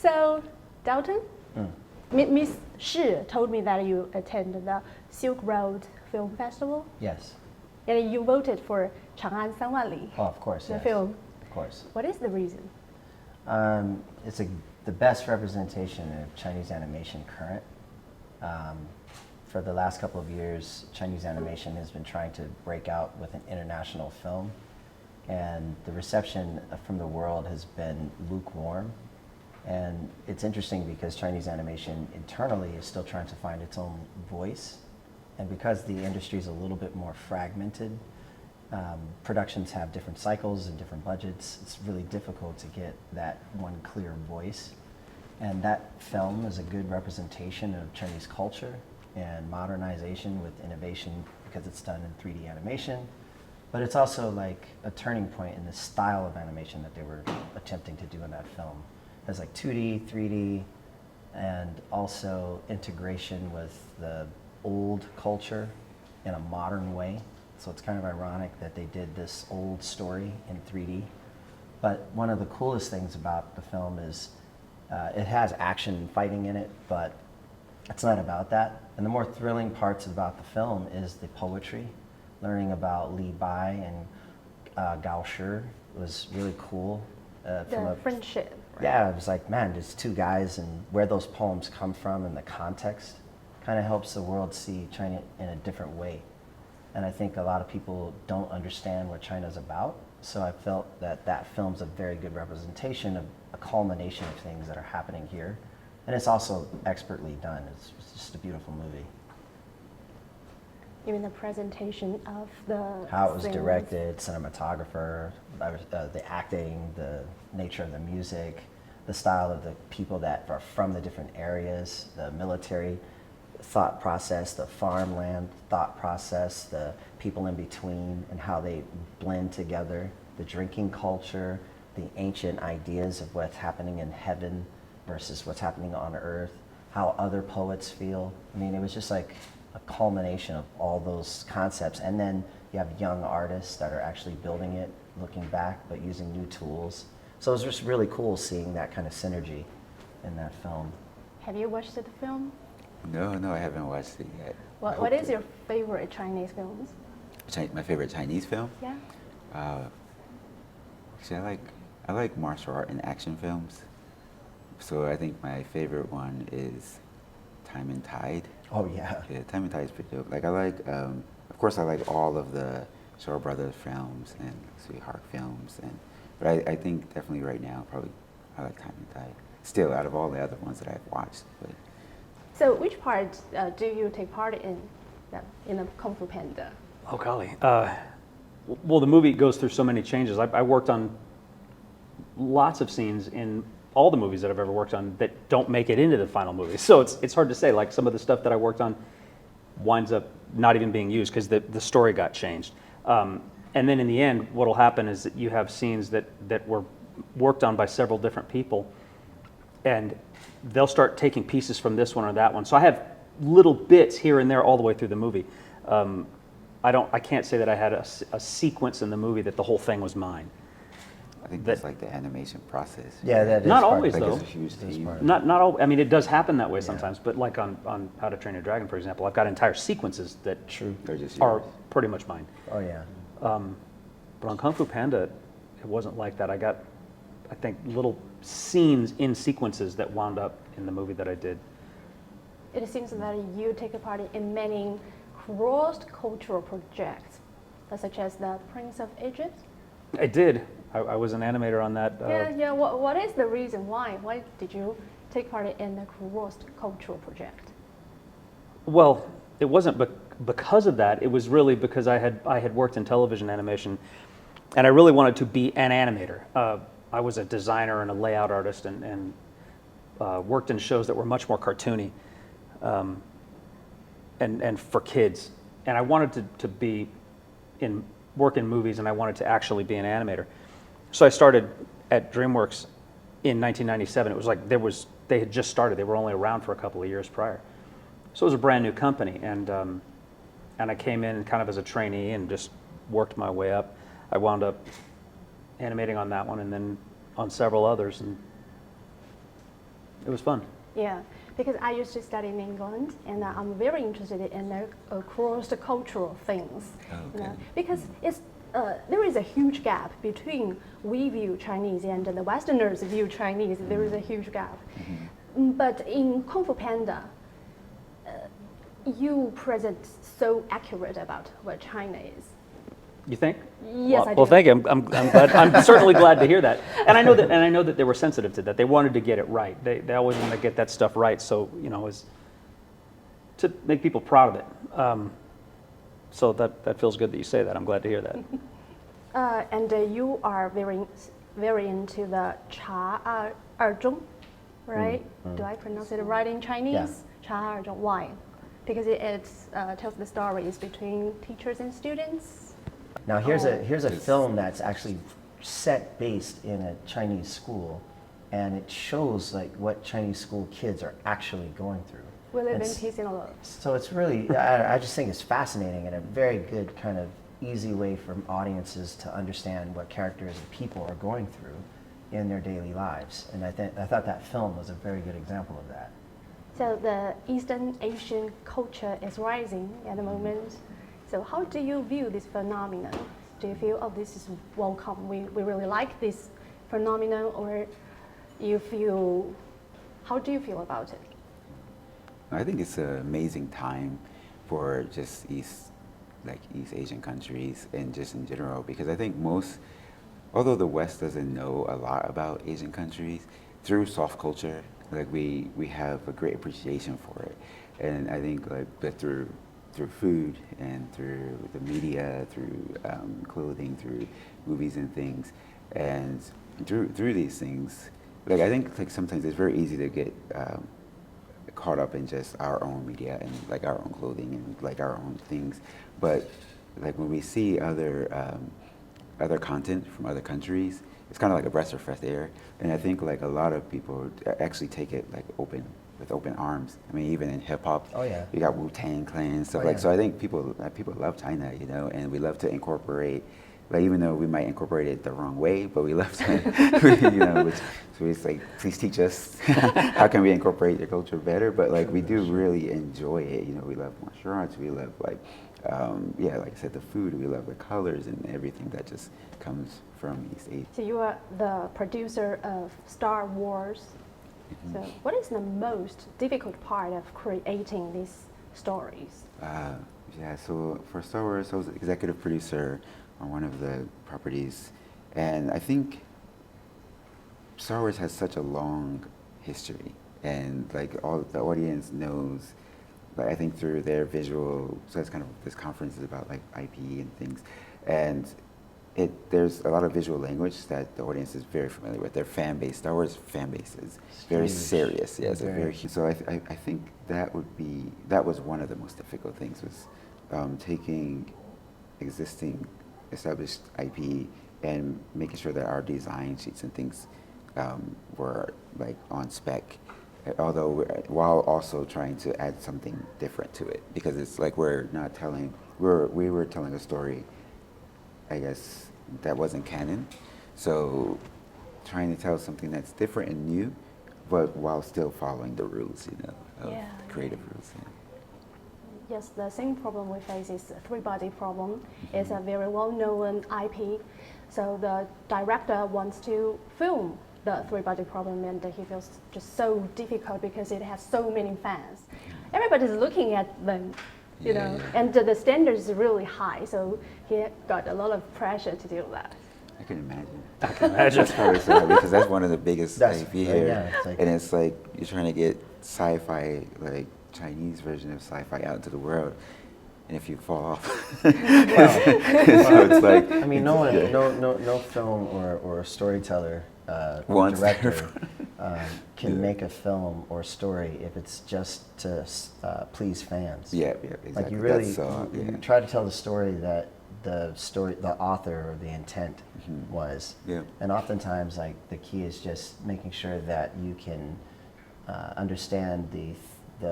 So, Dalton, Miss Shi told me that you attended the Silk Road Film Festival. Yes. And you voted for Chang'an 3万里. Oh, of course, the yes. film. Of course. What is the reason? It's the best representation of Chinese animation current. For the last couple of years, Chinese animation has been trying to break out with an international film, and the reception from the world has been lukewarm. And it's interesting because Chinese animation internally is still trying to find its own voice, and because the industry is a little bit more fragmented, productions have different cycles and different budgets. It's really difficult to get that one clear voice. And that film is a good representation of Chinese culture and modernization with innovation because it's done in 3D animation. But it's also like a turning point in the style of animation that they were attempting to do in that film. There's like 2D, 3D, and also integration with the old culture in a modern way. So it's kind of ironic that they did this old story in 3D. But one of the coolest things about the film is it has action and fighting in it, but it's not about that. And the more thrilling parts about the film is the poetry. Learning about Li Bai and Gao Shi was really cool. The friendship. Right? Yeah, it was like, man, there's two guys, and where those poems come from and the context kind of helps the world see China in a different way. And I think a lot of people don't understand what China's about. So I felt that that film's a very good representation of a culmination of things that are happening here. And it's also expertly done. It's just a beautiful movie. Even the presentation of the how it was scenes. directed, cinematographer, the acting, the nature of the music, the style of the people that are from the different areas, the military thought process, the farmland thought process, the people in between and how they blend together, the drinking culture, the ancient ideas of what's happening in heaven versus what's happening on earth, how other poets feel. I mean, it was just like a culmination of all those concepts. And then you have young artists that are actually building it, looking back, but using new tools. So it was just really cool seeing that kind of synergy in that film. Have you watched the film? No, I haven't watched it yet. What is your favorite Chinese films? My favorite Chinese film? Yeah. See, I like martial art and action films. So I think my favorite one is Time and Tide. Oh yeah. Yeah, Time and Tide is pretty dope. Like I like, of course I like all of the Shaw Brothers films and Sweetheart films, but I think definitely right now probably I like Time and Tide. Still, out of all the other ones that I've watched. But. So which part do you take part in the Kung Fu Panda? Oh golly. Well, the movie goes through so many changes. I worked on lots of scenes in all the movies that I've ever worked on that don't make it into the final movie. So it's hard to say. Like some of the stuff that I worked on winds up not even being used because the story got changed. And then in the end, what will happen is that you have scenes that were worked on by several different people, and they'll start taking pieces from this one or that one. So I have little bits here and there all the way through the movie. I can't say that I had a sequence in the movie that the whole thing was mine. I think that's like the animation process. Yeah, that is Not part always, of it. though. It's a huge team. Not all. I mean, it does happen that way sometimes. But like on How to Train Your Dragon, for example, I've got entire sequences that They're just are yours. pretty much mine. Oh yeah. But on Kung Fu Panda, it wasn't like that. I got, I think, little scenes in sequences that wound up in the movie that I did. It seems that you take a part in many cross-cultural projects, such as the Prince of Egypt. I did. I was an animator on that. Yeah. What is the reason why? Why did you take part in the cross-cultural project? Well, it wasn't because of that. It was really because I had worked in television animation, and I really wanted to be an animator. I was a designer and a layout artist, and worked in shows that were much more cartoony, and for kids. And I wanted to be work in movies, and I wanted to actually be an animator. So I started at DreamWorks in 1997. It was like they had just started. They were only around for a couple of years prior. So it was a brand new company, and I came in kind of as a trainee and just worked my way up. I wound up animating on that one and then on several others, and It was fun. Yeah, because I used to study in England, and I'm very interested in the cross-cultural things. Okay. Because there is a huge gap between we view Chinese and the Westerners view Chinese. There is a huge gap. But in Kung Fu Panda, you present so accurate about what China is. You think? Yes, I do. Well, thank you. I'm glad. I'm certainly glad to hear that. And I know that they were sensitive to that. They wanted to get it right. They always want to get that stuff right. So is to make people proud of it. So that feels good that you say that. I'm glad to hear that. And you are very into the Cha Zhong, right? Do I pronounce it right in Chinese? Yeah. Cha Zhong. Why? Because it tells the stories between teachers and students. Now here's a film that's actually set based in a Chinese school, and it shows like what Chinese school kids are actually going through. We live in It's- peace and love. So it's really, I just think it's fascinating and a very good kind of easy way for audiences to understand what characters and people are going through in their daily lives. And I thought that film was a very good example of that. So the Eastern Asian culture is rising at the moment. So how do you view this phenomenon? Do you feel, oh, this is welcome, we really like this phenomenon, or how do you feel about it? I think it's an amazing time for just East Asian countries and just in general, because I think although the West doesn't know a lot about Asian countries, through soft culture, like we have a great appreciation for it. And I think but through food and through the media, through clothing, through movies and things, and through these things, I think sometimes it's very easy to get caught up in just our own media and our own clothing and our own things. But when we see other content from other countries, it's kind of like a breath of fresh air. And I think a lot of people actually take it with open arms. I mean, even in hip hop, Oh, yeah. you got Wu-Tang Clan, stuff Oh, yeah. So I think people love China, and we love to incorporate. Even though we might incorporate it the wrong way, but we love to, so it's please teach us how can we incorporate your culture better. But we do really enjoy it. We love martial arts. We love like I said, the food. We love the colors and everything that just comes from East Asia. So you are the producer of Star Wars. So what is the most difficult part of creating these stories? So for Star Wars, I was executive producer on one of the properties, and I think Star Wars has such a long history, and all the audience knows, I think through their visual. So that's kind of this conference is about IP and things, and there's a lot of visual language that the audience is very familiar with. Their fan base, Star Wars fan base is very serious. Yeah, it's very huge. So I think that was one of the most difficult things was taking existing established IP and making sure that our design sheets and things were on spec, while also trying to add something different to it, because it's we were telling a story, I guess, that wasn't canon. So trying to tell something that's different and new, but while still following the rules, of creative rules. Yeah. Yes, the same problem we face is the three-body problem. It's a very well-known IP. So the director wants to film the three-body problem, and he feels just so difficult because it has so many fans. Everybody's looking at them, and the standard is really high. So he got a lot of pressure to do that. I can imagine. I can imagine. That's probably sad, because that's one of the biggest IP here. Yeah, And it's you're trying to get sci-fi, Chinese version of sci-fi out into the world, and if you fall off, so it's I mean, no film or storyteller or director can make a film or story if it's just to please fans. Yeah, exactly. You really you try to tell the story that the author or the intent was. Yeah. And oftentimes, the key is just making sure that you can understand the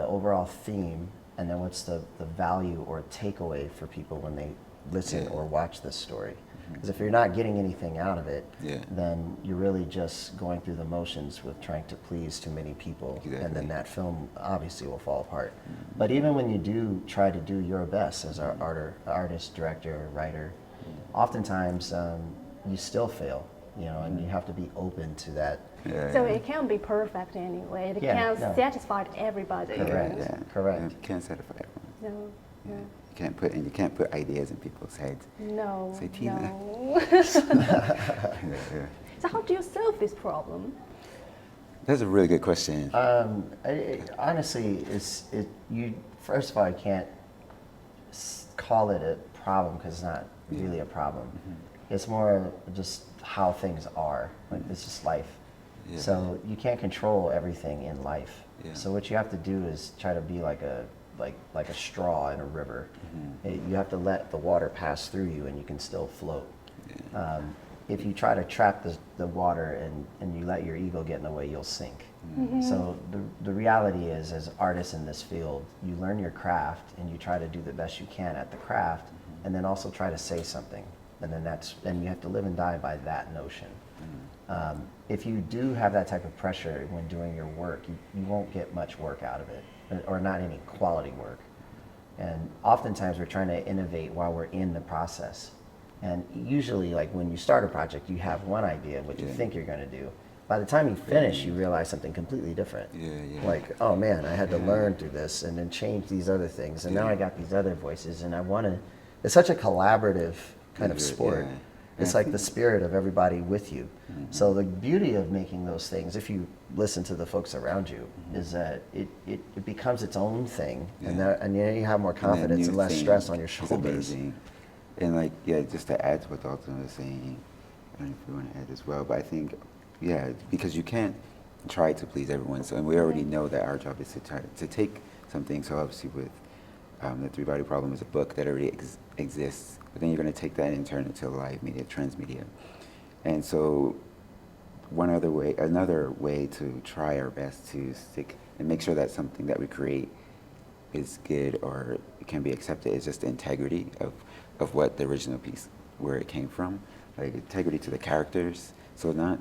overall theme, and then what's the value or takeaway for people when they listen Yeah. or watch this story. Because if you're not getting anything out of it, Yeah. then you're really just going through the motions with trying to please too many people, and Exactly. then that film obviously will fall apart. But even when you do try to do your best as an artist, director, writer, oftentimes you still fail, and you have to be open to that. Yeah. So it can't be perfect anyway. It Yeah, can't no. satisfy everybody. Correct. Yeah. Correct. You can't satisfy everyone. No, Yeah. no, You can't put ideas in people's heads. no, Say, Tina. no. Yeah. So how do you solve this problem? That's a really good question. Honestly, you first of all, you can't call it a problem because it's not really a problem. It's more just how things are. Like it's just life. Yeah. So you can't control everything in life. Yeah. So what you have to do is try to be like a straw in a river. You have to let the water pass through you, and you can still float. Yeah. If you try to trap the water and you let your ego get in the way, you'll sink. So the reality is, as artists in this field, you learn your craft and you try to do the best you can at the craft, and then also try to say something. And then you have to live and die by that notion. If you do have that type of pressure when doing your work, you won't get much work out of it, or not any quality work. And oftentimes we're trying to innovate while we're in the process. And usually, like when you start a project, you have one idea of what you think you're going to do. By the time you finish, you realize something completely different. Yeah. Like, oh man, I had to learn through this and then change these other things. And now I got these other voices, and I want to, it's such a collaborative kind of sport. Yeah. It's like the spirit of everybody with you. So the beauty of making those things, if you listen to the folks around you, is that it becomes its own thing, and then you have more confidence and less stress on your shoulders. Amazing. And like, yeah, just to add to what Dalton was saying, I don't know if you want to add as well, but I think, yeah, because you can't try to please everyone. So, and we already know that our job is to try to take something. So obviously with the Three Body Problem is a book that already exists, but then you're going to take that and turn it to live media, transmedia. And so another way to try our best to stick and make sure that something that we create is good or can be accepted is just the integrity of what the original piece, where it came from, like integrity to the characters. So not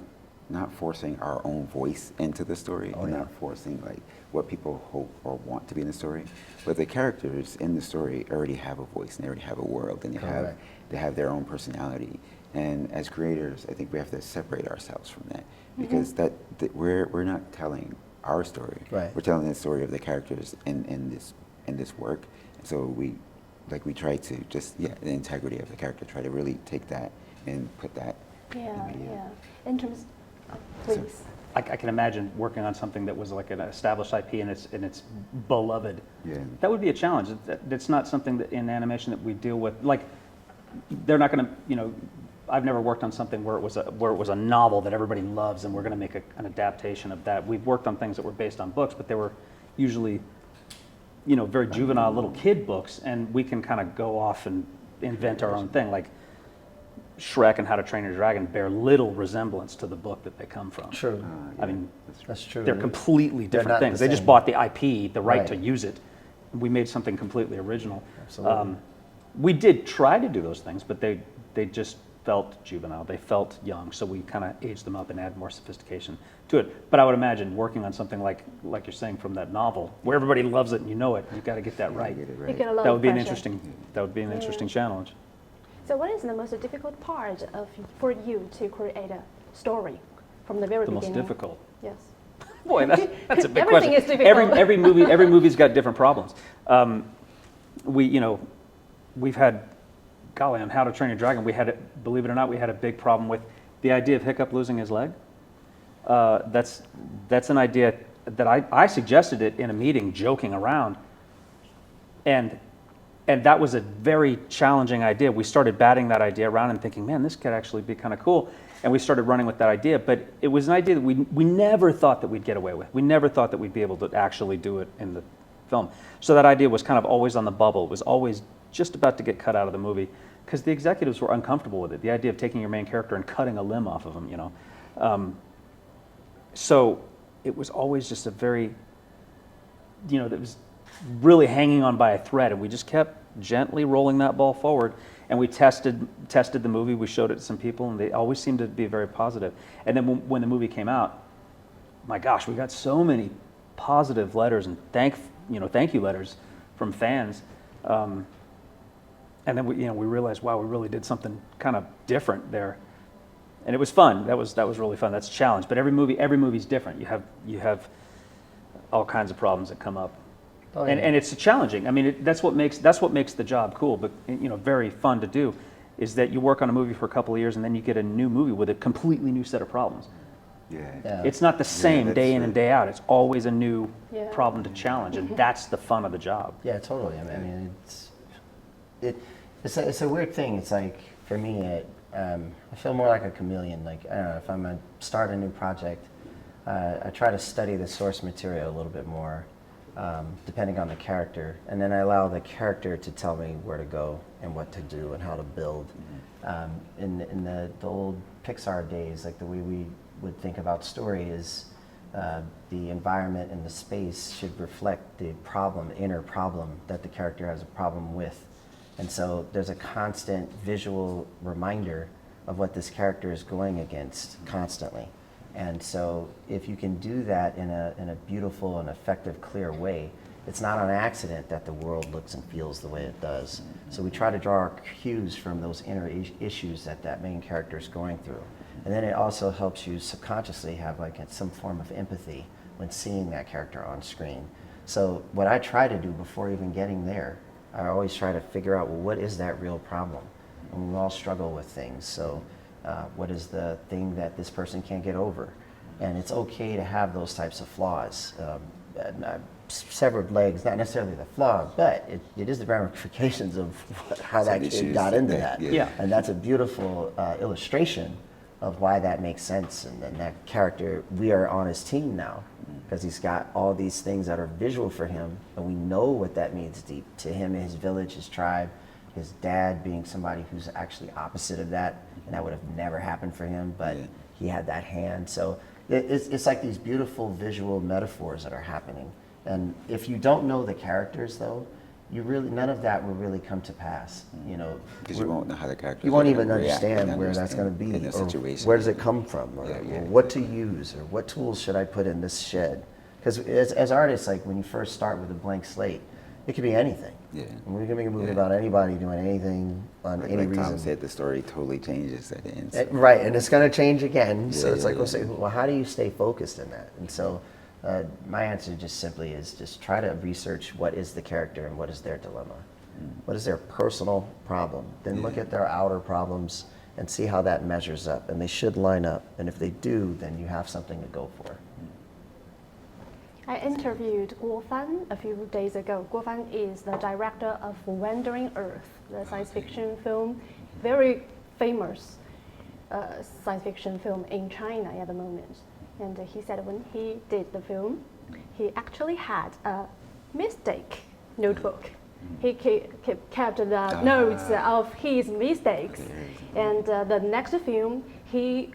forcing our own voice into the story, and not forcing like what people hope or want to be in the story, but the characters in the story already have a voice and they already have a world, and they have their own personality. And as creators, I think we have to separate ourselves from that, because that we're not telling our story. Right. We're telling the story of the characters in this work. So we try to just the integrity of the character, try to really take that and put that in the media. Yeah. In terms, please. I can imagine working on something that was like an established IP and it's beloved. Yeah. That would be a challenge. That's not something that in animation that we deal with. Like, they're not going to, I've never worked on something where it was a novel that everybody loves and we're going to make an adaptation of that. We've worked on things that were based on books, but they were usually, very juvenile little kid books, and we can kind of go off and invent our own thing. Like Shrek and How to Train Your Dragon bear little resemblance to the book that they come from. True. I mean, That's true. they're completely They're different not things. the They just same. bought the IP, the right Right. to use it. We made something completely original. Absolutely. We did try to do those things, but they just felt juvenile. They felt young, so we kind of aged them up and add more sophistication to it. But I would imagine working on something like you're saying from that novel, where everybody loves it and you know it, you've got to get that right. Get it You right. get a lot That of would be an pressure. interesting challenge. So what is the most difficult part for you to create a story from the very The most beginning? difficult. Yes. Boy, that's a big Everything question. is difficult. Every movie's got different problems. We've had, golly, on How to Train Your Dragon, believe it or not, we had a big problem with the idea of Hiccup losing his leg. That's an idea that I suggested it in a meeting, joking around, and that was a very challenging idea. We started batting that idea around and thinking, man, this could actually be kind of cool. And we started running with that idea, but it was an idea that we never thought that we'd get away with. We never thought that we'd be able to actually do it in the film. So that idea was kind of always on the bubble. It was always just about to get cut out of the movie because the executives were uncomfortable with it. The idea of taking your main character and cutting a limb off of him, So it was always just a very, that was really hanging on by a thread, and we just kept gently rolling that ball forward. And we tested the movie, we showed it to some people, and they always seemed to be very positive. And then when the movie came out, my gosh, we got so many positive letters and thank you letters from fans. And then we realized, wow, we really did something kind of different there. And it was fun. That was really fun. That's a challenge. But every movie's different. You have all kinds of problems that come up. Oh, yeah. And it's challenging. I mean, that's what makes the job cool, but very fun to do, is that you work on a movie for a couple of years and then you get a new movie with a completely new set of problems. Yeah. It's not the same day in and day out. It's always a new Yeah. problem to challenge, and that's the fun of the job. Yeah, totally. I mean, it's a weird thing. It's like, for me, I feel more like a chameleon. Like, I don't know, if I'm gonna start a new project, I try to study the source material a little bit more, depending on the character, and then I allow the character to tell me where to go and what to do and how to build. In the old Pixar days, like the way we would think about story is the environment and the space should reflect the inner problem that the character has a problem with. And so there's a constant visual reminder of what this character is going against constantly. And so if you can do that in a beautiful and effective, clear way, it's not an accident that the world looks and feels the way it does. So we try to draw our cues from those inner issues that main character is going through. And then it also helps you subconsciously have some form of empathy when seeing that character on screen. So what I try to do before even getting there, I always try to figure out, well, what is that real problem? And we all struggle with things. So what is the thing that this person can't get over? And it's okay to have those types of flaws. Severed legs, not necessarily the flaw, but it is the ramifications of how that kid got into that. Yeah. And that's a beautiful illustration of why that makes sense. And then that character, we are on his team now because he's got all these things that are visual for him, and we know what that means deep to him, his village, his tribe, his dad being somebody who's actually opposite of that, and that would have never happened for him, but he had that hand. So it's like these beautiful visual metaphors that are happening. And if you don't know the characters, though, none of that will really come to pass. Because you won't know how the character. You won't even understand where that's going to be, in the or situation. where does it come from, or what to use, or what tools should I put in this shed. Because as artists, like when you first start with a blank slate, it could be anything. Yeah. And we can make a movie about anybody doing anything on any like reason. Tom said, the story totally changes at the end. So. Right, and it's going to change again. So it's Yeah, like, yeah. we'll say, well, how do you stay focused in that? And so my answer just simply is just try to research what is the character and what is their dilemma. What is their personal problem? Then look at their outer problems and see how that measures up. And they should line up. And if they do, then you have something to go for. I interviewed Guo Fan a few days ago. Guo Fan is the director of Wandering Earth, the science fiction film, very famous science fiction film in China at the moment. And he said when he did the film, he actually had a mistake notebook. He kept the notes of his mistakes. And the next film, he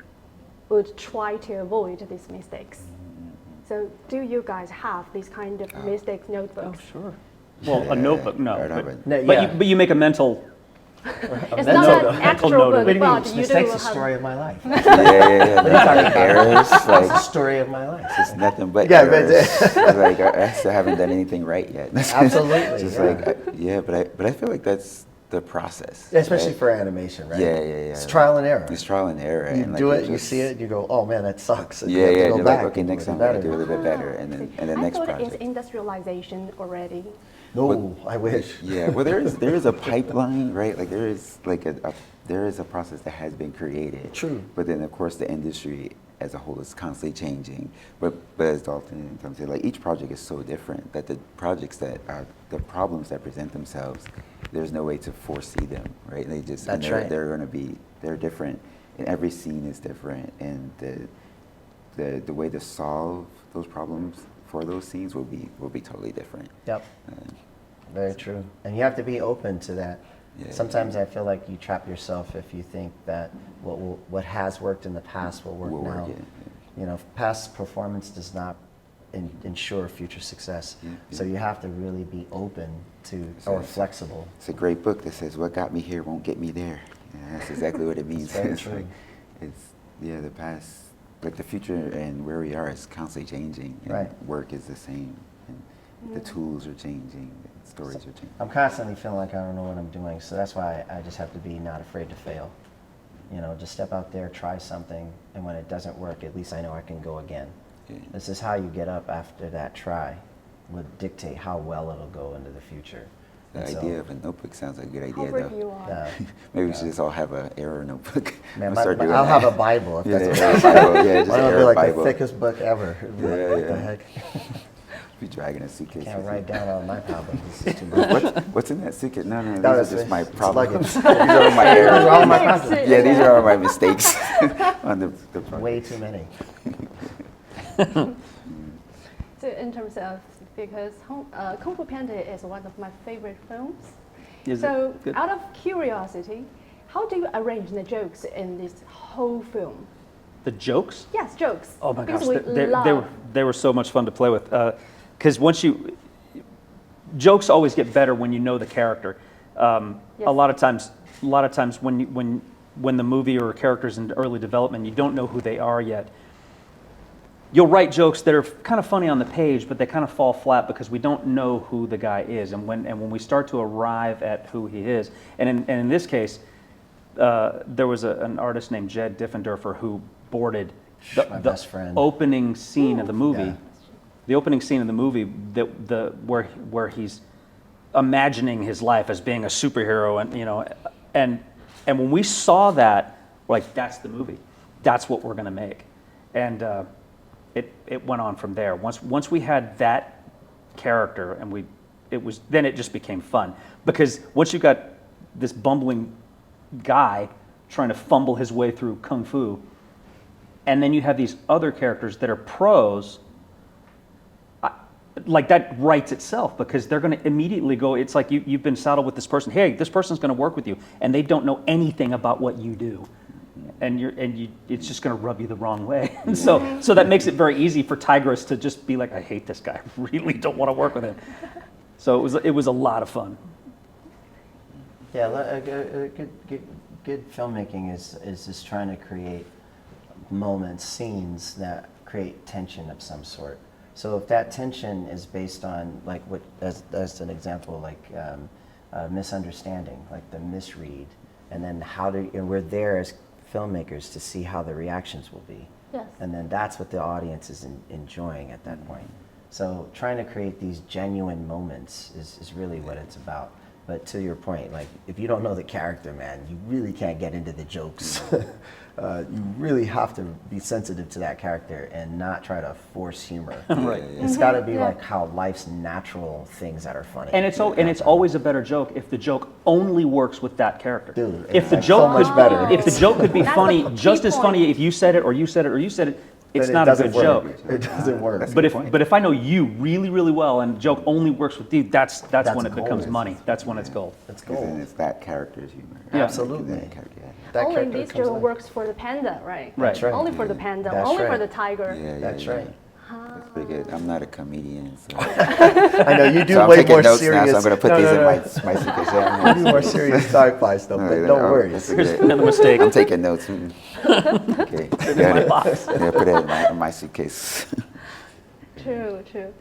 would try to avoid these mistakes. So do you guys have these kind of mistakes notebooks? Oh, sure. Well, a notebook, no. Right, But you make a mental. It's not an actual note of book, it. but you do Mistakes have. the story of my life. Errors, It's the like story of my life. it's nothing but Yeah, but- errors. Like I still haven't done anything right yet. Absolutely, Just yeah. but I feel like that's the process. Especially right? for animation, right? Yeah. It's trial and error. It's trial and error. You and do like, it, you see it, you go, oh man, that sucks. And you Yeah, have to yeah. go You're back like, okay, and do next it time we're gonna better. do a little bit better, and then the next I thought project. it's industrialization already. No, I wish. Yeah, well, there is a pipeline, right? Like there is a process that has been created. True. But then of course the industry as a whole is constantly changing. But as Dalton and Tom said, like each project is so different that the projects that are the problems that present themselves, there's no way to foresee them, right? They just That's they're, right. they're different, and every scene is different, and the way to solve those problems for those scenes will be totally different. Yep, very true. And you have to be open to that. Yeah. Sometimes I feel like you trap yourself if you think that what has worked in the past will work now. Yeah. You know, past performance does not ensure future success. Yeah, So yeah. you have to really be open to, or flexible. It's a great book that says, "What got me here won't get me there." Yeah, that's exactly what it means. very It's true. like, yeah, the past, like the future and where we are is constantly changing. And Right. work is the same, and the tools are changing, the stories are changing. I'm constantly feeling like I don't know what I'm doing, so that's why I just have to be not afraid to fail. You know, just step out there, try something, and when it doesn't work, at least I know I can go again. Yeah. This is how you get up after that try would dictate how well it'll go into the future. The And so, idea of a notebook sounds like a good How idea, brave though. you are. Maybe we should just all have an error notebook. Man, We'll start doing I'll that. have a Bible if Yeah, that's error what Bible. Yeah, just Why don't it error be like Bible. the thickest book ever? It'd be like, Yeah, what yeah. the heck? Be dragging a suitcase. Can't with write you. down all my problems. This is too much. What's in that suitcase? No, No, these that's are just it. my It's problems. luggage. These are all my errors. Those are all my problems. Yeah, these are all my mistakes on the Way too many. So in terms of, because Kung Fu Panda is one of my favorite films. Is So it good? out of curiosity, how do you arrange the jokes in this whole film? The jokes? Yes, jokes. Oh my gosh, Because we love. they were so much fun to play with. Because jokes always get better when you know the character. Yes. A lot of times when the movie or a character's in early development, you don't know who they are yet. You'll write jokes that are kind of funny on the page, but they kind of fall flat because we don't know who the guy is. And when we start to arrive at who he is, and in this case, there was an artist named Jed Diffenderfer who boarded My best friend. opening scene of the movie. Yeah. The opening scene of the movie where he's imagining his life as being a superhero, and when we saw that, we're like, that's the movie, that's what we're going to make, and it went on from there. Once we had that character, and then it just became fun, because once you got this bumbling guy trying to fumble his way through kung fu, and then you have these other characters that are pros, like that writes itself, because they're going to immediately go, it's like you've been saddled with this person. Hey, this person's going to work with you, and they don't know anything about what you do, and it's just going to rub you the wrong way. And so that makes it very easy for Tigress to just be like, I hate this guy, I really don't want to work with him. So it was a lot of fun. Yeah, good filmmaking is just trying to create moments, scenes that create tension of some sort. So if that tension is based on, like, what, as an example, like misunderstanding, like the misread, and then and we're there as filmmakers to see how the reactions will be. Yes. And then that's what the audience is enjoying at that point. So trying to create these genuine moments is really what it's about. But to your point, like, if you don't know the character, man, you really can't get into the jokes. You really have to be sensitive to that character and not try to force humor. Right. It's got to be Yeah. like how life's natural things that are funny. And it's always a better joke if the joke only works with that character. Dude, if the it's joke so much could, better. if the joke could be That's funny, the key just as funny point. if you said it or you said it or you said it, it's Then it not a doesn't good work. joke. It doesn't work. But if I know you really, really well and the joke only works with you, that's when it gold. becomes money. That's when it's gold. It's Because then gold. it's that character's humor. Yeah. Absolutely. That character, yeah. That Only character this comes joke in. works for the panda, right? Right. That's right. Only for the panda, That's only for right. the tiger. Yeah, That's yeah. right. That's pretty good. I'm not a comedian, so, I know you do so I'm way taking more notes serious. now, so I'm going to put No, these no, in no. my suitcase. Yeah, You do more serious sci-fi stuff, but no worries. Here's another mistake. I'm taking notes. Okay. Got it. box. Yeah, put it in my suitcase. True, true.